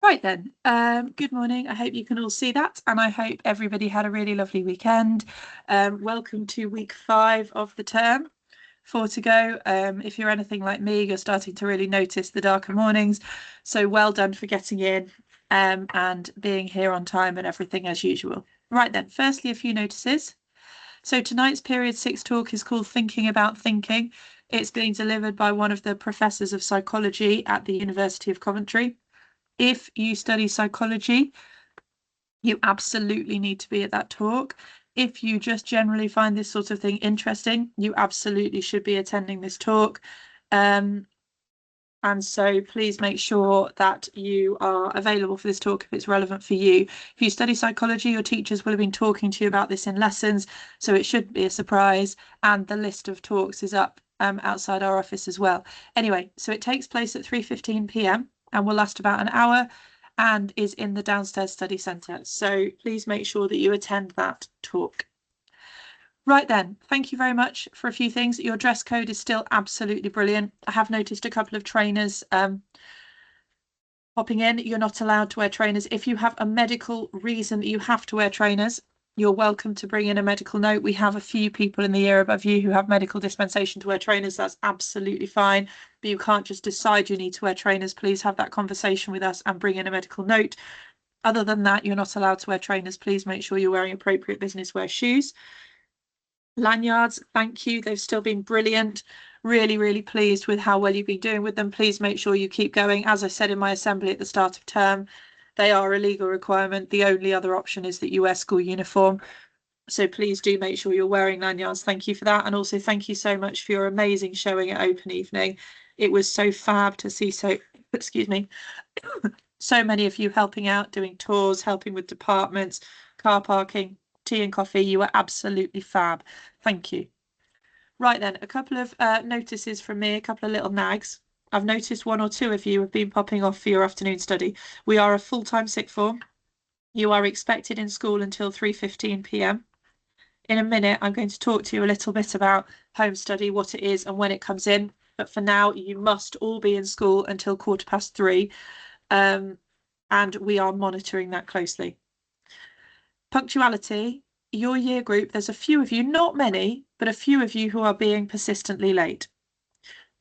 Right then, good morning. I hope you can all see that, and I hope everybody had a really lovely weekend. Welcome to week 5 of the term. 4 to go. If you're anything like me, you're starting to really notice the darker mornings. So well done for getting in and being here on time and everything as usual. Right then, firstly, a few notices. So tonight's period 6 talk is called Thinking About Thinking. It's being delivered by one of the professors of psychology at the University of Coventry. If you study psychology, you absolutely need to be at that talk. If you just generally find this sort of thing interesting, you absolutely should be attending this talk. And so please make sure that you are available for this talk if it's relevant for you. If you study psychology, your teachers will have been talking to you about this in lessons, so it shouldn't be a surprise. And the list of talks is up outside our office as well. Anyway, so it takes place at 3:15 p.m. and will last about an hour and is in the downstairs study centre. So please make sure that you attend that talk. Right then, thank you very much for a few things. Your dress code is still absolutely brilliant. I have noticed a couple of trainers popping in. You're not allowed to wear trainers. If you have a medical reason that you have to wear trainers, you're welcome to bring in a medical note. We have a few people in the year above you who have medical dispensation to wear trainers. That's absolutely fine, but you can't just decide you need to wear trainers. Please have that conversation with us and bring in a medical note. Other than that, you're not allowed to wear trainers. Please make sure you're wearing appropriate business wear shoes. Lanyards, thank you. They've still been brilliant. Really, really pleased with how well you've been doing with them. Please make sure you keep going. As I said in my assembly at the start of term, they are a legal requirement. The only other option is that you wear school uniform. So please do make sure you're wearing lanyards. Thank you for that. And also thank you so much for your amazing showing at open evening. It was so fab to see excuse me, so many of you helping out, doing tours, helping with departments, car parking, tea and coffee. You were absolutely fab. Thank you. Right then, a couple of notices from me, a couple of little nags. I've noticed one or two of you have been popping off for your afternoon study. We are a full-time sixth form. You are expected in school until 3:15 p.m. In a minute, I'm going to talk to you a little bit about home study, what it is and when it comes in. But for now, you must all be in school until 3:15. And we are monitoring that closely. Punctuality, your year group, there's a few of you, not many, but a few of you who are being persistently late.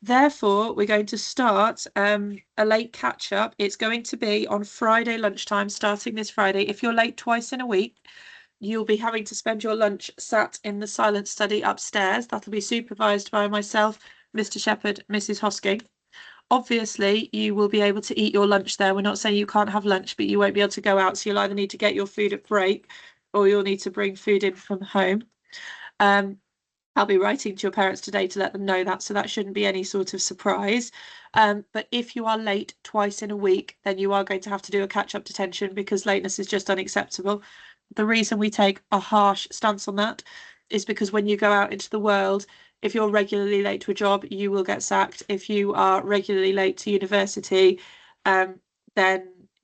Therefore, we're going to start a late catch up. It's going to be on Friday lunchtime, starting this Friday. If you're late twice in a week, you'll be having to spend your lunch sat in the silent study upstairs. That'll be supervised by myself, Mr. Shepherd, Mrs. Hosking. Obviously, you will be able to eat your lunch there. We're not saying you can't have lunch, but you won't be able to go out. So you'll either need to get your food at break or you'll need to bring food in from home. I'll be writing to your parents today to let them know that, so that shouldn't be any sort of surprise. But if you are late twice in a week, then you are going to have to do a catch-up detention because lateness is just unacceptable. The reason we take a harsh stance on that is because when you go out into the world, if you're regularly late to a job, you will get sacked. If you are regularly late to university, then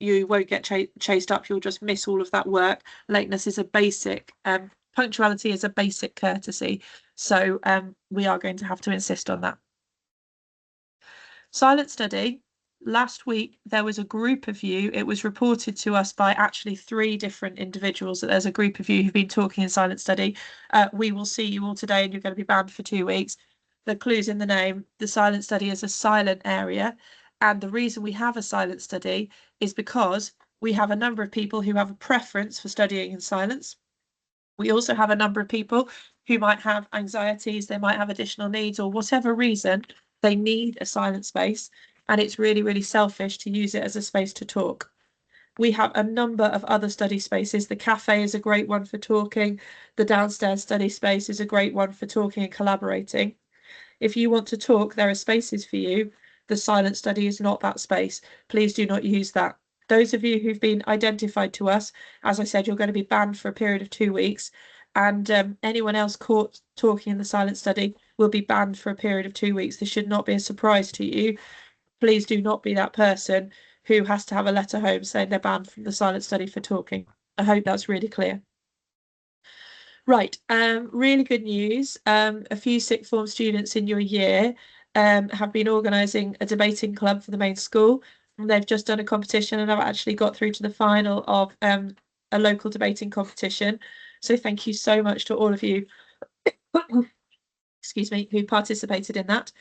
you won't get chased up. You'll just miss all of that work. Lateness is a basic, punctuality is a basic courtesy. So we are going to have to insist on that. Silent study. Last week, there was a group of you. It was reported to us by actually 3 different individuals that there's a group of you who've been talking in silent study. We will see you all today and you're going to be banned for 2 weeks. The clue's in the name. The silent study is a silent area. And the reason we have a silent study is because we have a number of people who have a preference for studying in silence. We also have a number of people who might have anxieties, they might have additional needs, or whatever reason, they need a silent space. And it's really, really selfish to use it as a space to talk. We have a number of other study spaces. The cafe is a great one for talking. The downstairs study space is a great one for talking and collaborating. If you want to talk, there are spaces for you. The silent study is not that space. Please do not use that. Those of you who've been identified to us, as I said, you're going to be banned for a period of 2 weeks. And anyone else caught talking in the silent study will be banned for a period of 2 weeks. This should not be a surprise to you. Please do not be that person who has to have a letter home saying they're banned from the silent study for talking. I hope that's really clear. Right, really good news. A few sixth form students in your year have been organising a debating club for the main school. They've just done a competition and have actually got through to the final of a local debating competition. So thank you so much to all of you, excuse me, who participated in that.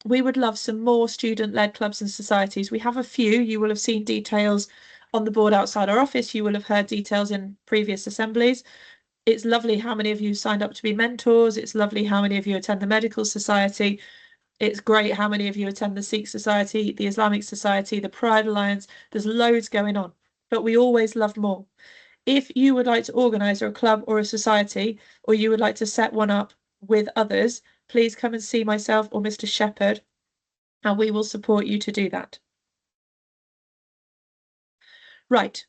We would love some more student-led clubs and societies. We have a few. You will have seen details on the board outside our office. You will have heard details in previous assemblies. It's lovely how many of you signed up to be mentors. It's lovely how many of you attend the Medical Society. It's great how many of you attend the Sikh Society, the Islamic Society, the Pride Alliance. There's loads going on, but we always love more. If you would like to organise a club or a society, or you would like to set one up with others, please come and see myself or Mr. Shepherd, and we will support you to do that. Right.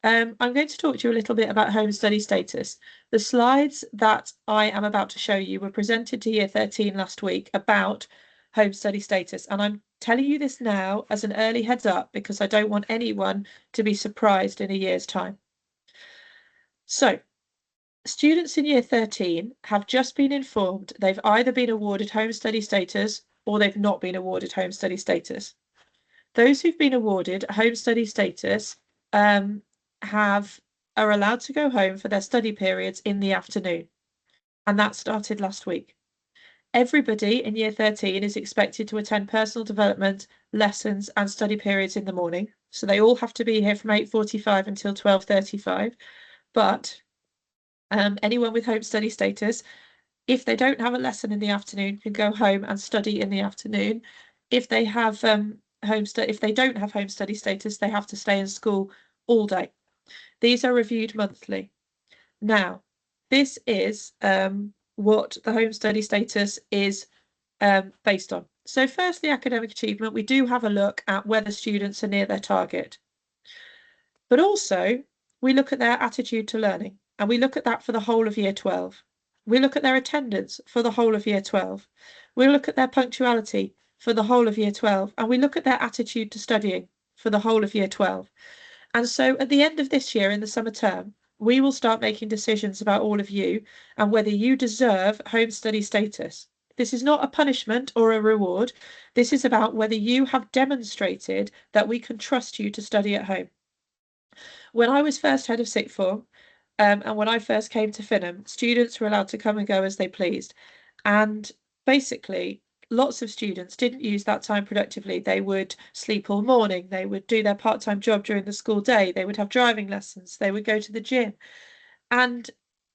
I'm going to talk to you a little bit about home study status. The slides that I am about to show you were presented to Year 13 last week about home study status, and I'm telling you this now as an early heads up because I don't want anyone to be surprised in a year's time. So, students in Year 13 have just been informed they've either been awarded home study status or they've not been awarded home study status. Those who've been awarded home study status are allowed to go home for their study periods in the afternoon, and that started last week. Everybody in Year 13 is expected to attend personal development lessons and study periods in the morning, so they all have to be here from 8:45 until 12:35. But anyone with home study status, if they don't have a lesson in the afternoon, can go home and study in the afternoon. If they have if they don't have home study status, they have to stay in school all day. These are reviewed monthly. Now, this is what the home study status is based on. So first, the academic achievement, we do have a look at whether students are near their target. But also, we look at their attitude to learning, and we look at that for the whole of Year 12. We look at their attendance for the whole of Year 12. We look at their punctuality for the whole of Year 12, and we look at their attitude to studying for the whole of Year 12. And so at the end of this year, in the summer term, we will start making decisions about all of you and whether you deserve home study status. This is not a punishment or a reward. This is about whether you have demonstrated that we can trust you to study at home. When I was first head of sixth form, and when I first came to Finham, students were allowed to come and go as they pleased. And basically, lots of students didn't use that time productively. They would sleep all morning, they would do their part-time job during the school day, they would have driving lessons, they would go to the gym. And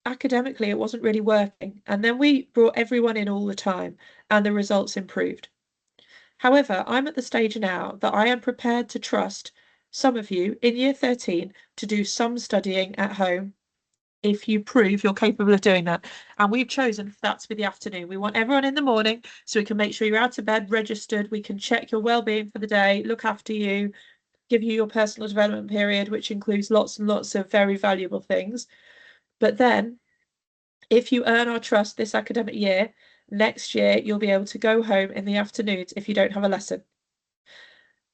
academically, it wasn't really working. And then we brought everyone in all the time, and the results improved. However, I'm at the stage now that I am prepared to trust some of you in Year 13 to do some studying at home if you prove you're capable of doing that. And we've chosen that to be the afternoon. We want everyone in the morning so we can make sure you're out of bed, registered, we can check your well-being for the day, look after you, give you your personal development period, which includes lots and lots of very valuable things. But then, if you earn our trust this academic year, next year you'll be able to go home in the afternoons if you don't have a lesson.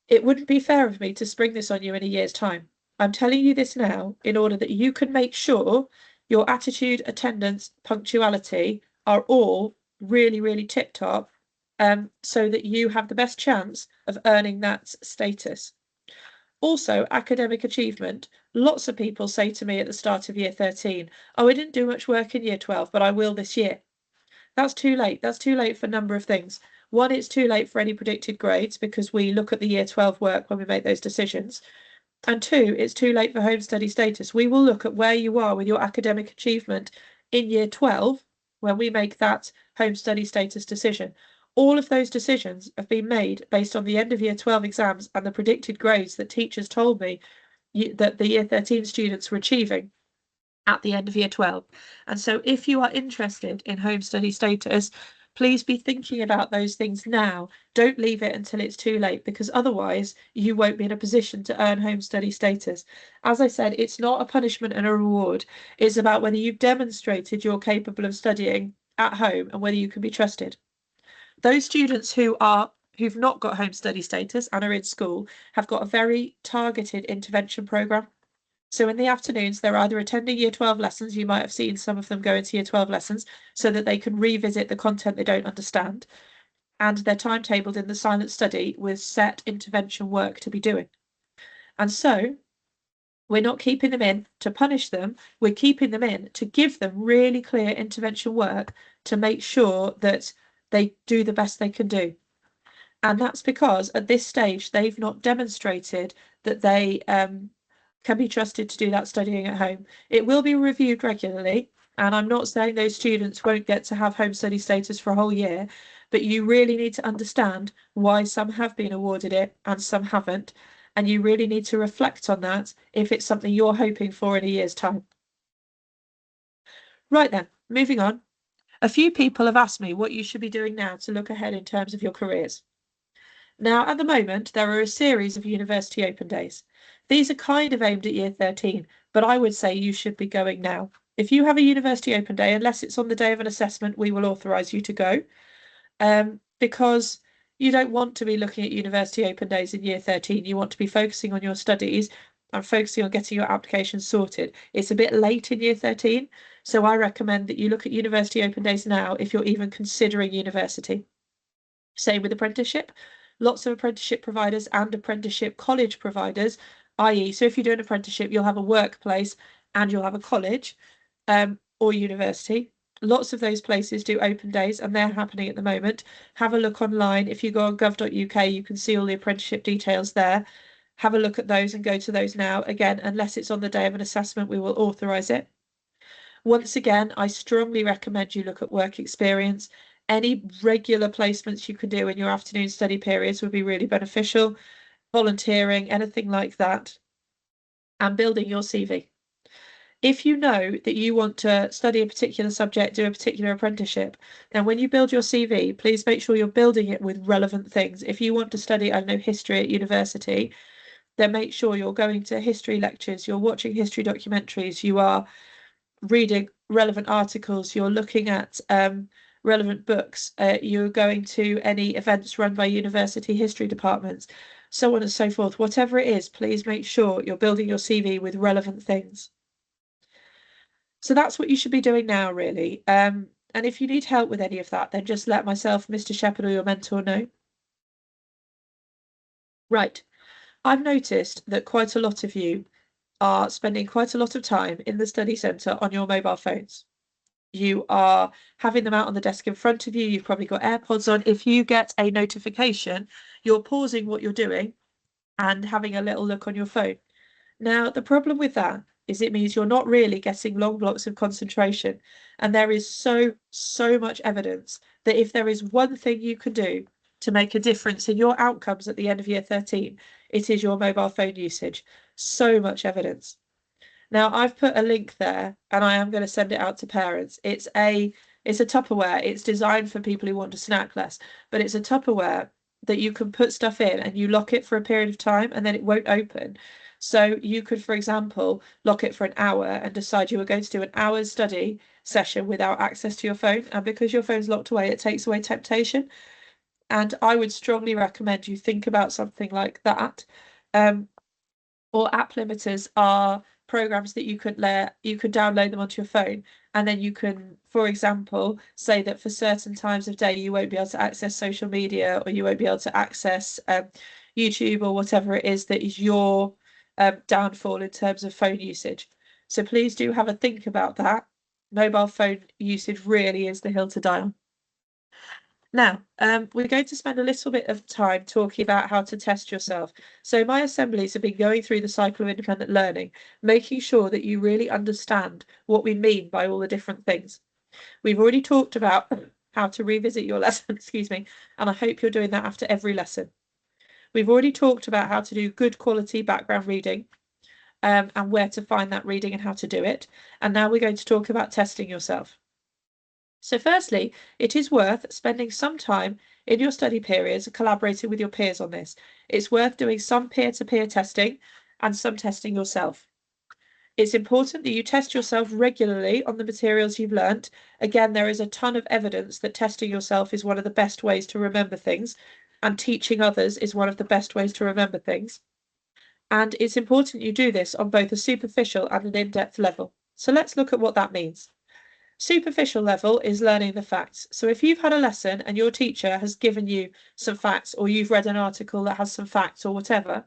It wouldn't be fair of me to spring this on you in a year's time. I'm telling you this now in order that you can make sure your attitude, attendance, punctuality are all really, really tip top, so that you have the best chance of earning that status. Also, academic achievement. Lots of people say to me at the start of Year 13, oh, I didn't do much work in Year 12, but I will this year. That's too late. That's too late for a number of things. One, it's too late for any predicted grades because we look at the Year 12 work when we make those decisions. And two, it's too late for home study status. We will look at where you are with your academic achievement in Year 12 when we make that home study status decision. All of those decisions have been made based on the end of Year 12 exams and the predicted grades that teachers told me that the Year 13 students were achieving at the end of Year 12. And so if you are interested in home study status, please be thinking about those things now. Don't leave it until it's too late, because otherwise you won't be in a position to earn home study status. As I said, it's not a punishment and a reward. It's about whether you've demonstrated you're capable of studying at home and whether you can be trusted. Those students who've not got home study status and are in school have got a very targeted intervention programme. So in the afternoons, they're either attending Year 12 lessons, you might have seen some of them go into Year 12 lessons, so that they can revisit the content they don't understand. and they're timetabled in the silent study with set intervention work to be doing. And so we're not keeping them in to punish them, we're keeping them in to give them really clear intervention work to make sure that they do the best they can do. And that's because at this stage they've not demonstrated that they can be trusted to do that studying at home. It will be reviewed regularly, and I'm not saying those students won't get to have home study status for a whole year, but you really need to understand why some have been awarded it and some haven't, and you really need to reflect on that if it's something you're hoping for in a year's time. Right then, moving on. A few people have asked me what you should be doing now to look ahead in terms of your careers. Now, at the moment, there are a series of university open days. These are kind of aimed at year 13, but I would say you should be going now. If you have a university open day, unless it's on the day of an assessment, we will authorise you to go, because you don't want to be looking at university open days in year 13. You want to be focusing on your studies and focusing on getting your application sorted. It's a bit late in year 13, so I recommend that you look at university open days now if you're even considering university. Same with apprenticeship. Lots of apprenticeship providers and apprenticeship college providers, i.e., so if you do an apprenticeship, you'll have a workplace and you'll have a college or university. Lots of those places do open days and they're happening at the moment. Have a look online. If you go on gov.uk, you can see all the apprenticeship details there. Have a look at those and go to those now. Again, unless it's on the day of an assessment, we will authorise it. Once again, I strongly recommend you look at work experience. Any regular placements you can do in your afternoon study periods would be really beneficial. Volunteering, anything like that, and building your CV. If you know that you want to study a particular subject, do a particular apprenticeship, then when you build your CV, please make sure you're building it with relevant things. If you want to study, I don't know, history at university, then make sure you're going to history lectures, you're watching history documentaries, you are reading relevant articles, you're looking at relevant books, you're going to any events run by university history departments, so on and so forth. Whatever it is, please make sure you're building your CV with relevant things. So that's what you should be doing now, really. And if you need help with any of that, then just let myself, Mr. Shepherd, or your mentor know. Right. I've noticed that quite a lot of you are spending quite a lot of time in the study centre on your mobile phones. You are having them out on the desk in front of you. You've probably got AirPods on. If you get a notification, you're pausing what you're doing and having a little look on your phone. Now, the problem with that is it means you're not really getting long blocks of concentration. And there is so much evidence that if there is one thing you can do to make a difference in your outcomes at the end of year 13, it is your mobile phone usage. So much evidence. Now, I've put a link there and I am going to send it out to parents. It's a Tupperware. It's designed for people who want to snack less, but it's a Tupperware that you can put stuff in and you lock it for a period of time and then it won't open. So you could, for example, lock it for an hour and decide you were going to do an hour's study session without access to your phone. And because your phone's locked away, it takes away temptation. And I would strongly recommend you think about something like that. Or app limiters are programs that you could download them onto your phone, and then you can, for example, say that for certain times of day you won't be able to access social media or you won't be able to access YouTube or whatever it is that is your downfall in terms of phone usage. So please do have a think about that. Mobile phone usage really is the hill to die on. Now, we're going to spend a little bit of time talking about how to test yourself. So my assemblies have been going through the cycle of independent learning, making sure that you really understand what we mean by all the different things. We've already talked about how to revisit your lesson, excuse me, and I hope you're doing that after every lesson. We've already talked about how to do good quality background reading, and where to find that reading and how to do it. And now we're going to talk about testing yourself. So firstly, it is worth spending some time in your study periods collaborating with your peers on this. It's worth doing some peer-to-peer testing and some testing yourself. It's important that you test yourself regularly on the materials you've learnt. Again, there is a ton of evidence that testing yourself is one of the best ways to remember things, and teaching others is one of the best ways to remember things. And it's important you do this on both a superficial and an in-depth level. So let's look at what that means. Superficial level is learning the facts. So if you've had a lesson and your teacher has given you some facts, or you've read an article that has some facts or whatever,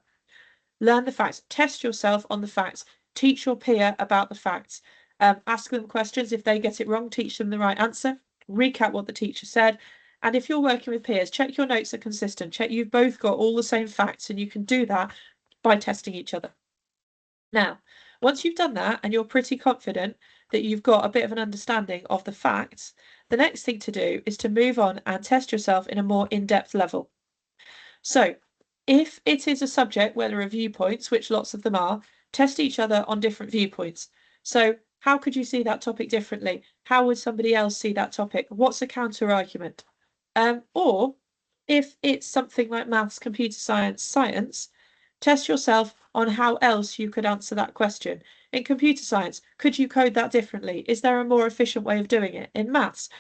learn the facts, test yourself on the facts, teach your peer about the facts, ask them questions. If they get it wrong, teach them the right answer, recap what the teacher said. And if you're working with peers, check your notes are consistent, check you've both got all the same facts, and you can do that by testing each other. Now, once you've done that and you're pretty confident that you've got a bit of an understanding of the facts, the next thing to do is to move on and test yourself in a more in-depth level. So if it is a subject where there are viewpoints, which lots of them are, test each other on different viewpoints. So how could you see that topic differently? How would somebody else see that topic? What's a counter argument? Or if it's something like maths, computer science, test yourself on how else you could answer that question. In computer science, could you code that differently? Is there a more efficient way of doing it? In maths,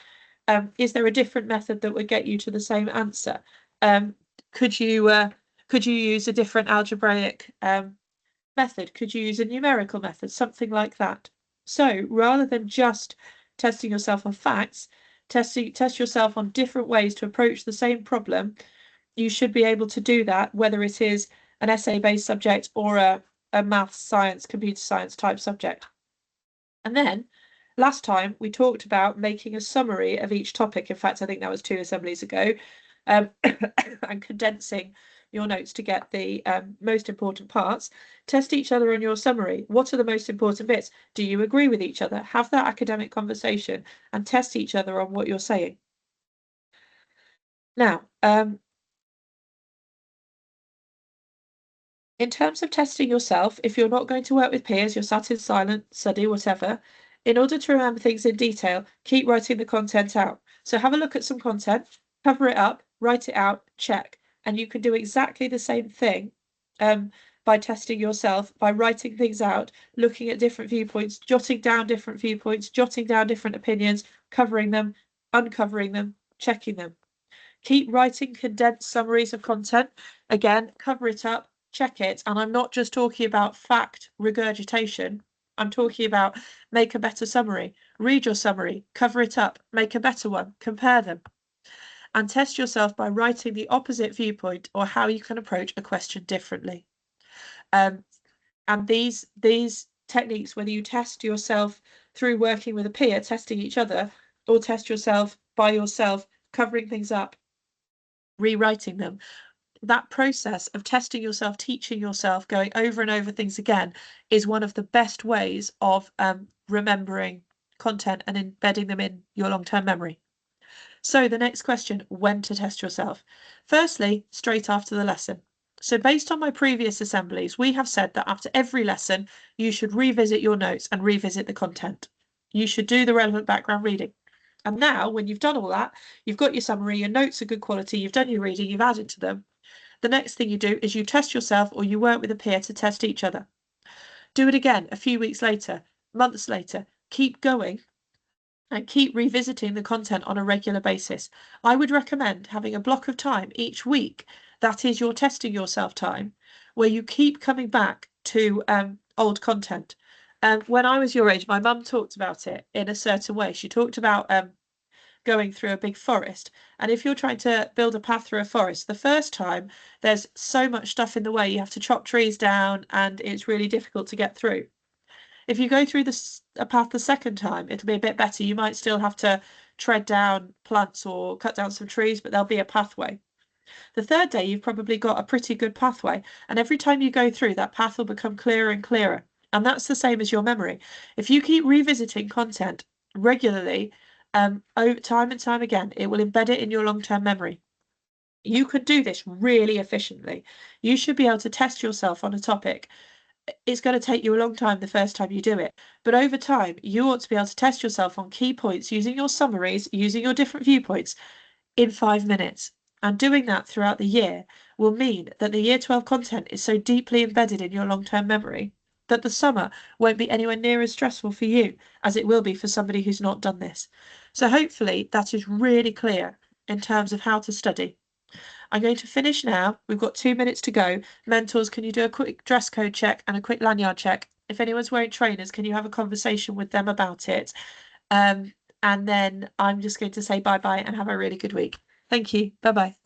is there a different method that would get you to the same answer? Could you use a different algebraic method? Could you use a numerical method? Something like that. So rather than just testing yourself on facts, test yourself on different ways to approach the same problem. You should be able to do that, whether it is an essay-based subject or a maths, science, computer science type subject. And then last time we talked about making a summary of each topic. In fact, I think that was 2 assemblies ago, and condensing your notes to get the most important parts. Test each other on your summary. What are the most important bits? Do you agree with each other? Have that academic conversation and test each other on what you're saying. Now, in terms of testing yourself, if you're not going to work with peers, you're sat in silent study, whatever, in order to remember things in detail, keep writing the content out. So have a look at some content, cover it up, write it out, check. And you can do exactly the same thing by testing yourself, by writing things out, looking at different viewpoints, jotting down different viewpoints, jotting down different opinions, covering them, uncovering them, checking them. Keep writing condensed summaries of content. Again, cover it up, check it. And I'm not just talking about fact regurgitation. I'm talking about make a better summary, read your summary, cover it up, make a better one, compare them, and test yourself by writing the opposite viewpoint or how you can approach a question differently. And these techniques, whether you test yourself through working with a peer, testing each other, or test yourself by yourself, covering things up, rewriting them, that process of testing yourself, teaching yourself, going over and over things again is one of the best ways of remembering content and embedding them in your long-term memory. So the next question, when to test yourself? Firstly, straight after the lesson. So based on my previous assemblies, we have said that after every lesson, you should revisit your notes and revisit the content. You should do the relevant background reading. And now, when you've done all that, you've got your summary, your notes are good quality, you've done your reading, you've added to them. The next thing you do is you test yourself, or you work with a peer to test each other. Do it again a few weeks later, months later. Keep going and keep revisiting the content on a regular basis. I would recommend having a block of time each week that is your testing yourself time, where you keep coming back to old content. When I was your age, my mum talked about it in a certain way. She talked about going through a big forest, and if you're trying to build a path through a forest, the first time there's so much stuff in the way, you have to chop trees down and it's really difficult to get through. If you go through a path the second time, it'll be a bit better. You might still have to tread down plants or cut down some trees, but there'll be a pathway. The third day, you've probably got a pretty good pathway, and every time you go through, that path will become clearer and clearer. And that's the same as your memory. If you keep revisiting content regularly, over time and time again, it will embed it in your long-term memory. You could do this really efficiently. You should be able to test yourself on a topic. It's going to take you a long time the first time you do it, but over time, you ought to be able to test yourself on key points using your summaries, using your different viewpoints in 5 minutes. And doing that throughout the year will mean that the Year 12 content is so deeply embedded in your long-term memory that the summer won't be anywhere near as stressful for you as it will be for somebody who's not done this. So hopefully that is really clear in terms of how to study. I'm going to finish now. We've got 2 minutes to go. Mentors, can you do a quick dress code check and a quick lanyard check? If anyone's wearing trainers, can you have a conversation with them about it? And then I'm just going to say bye bye and have a really good week. Thank you. Bye bye.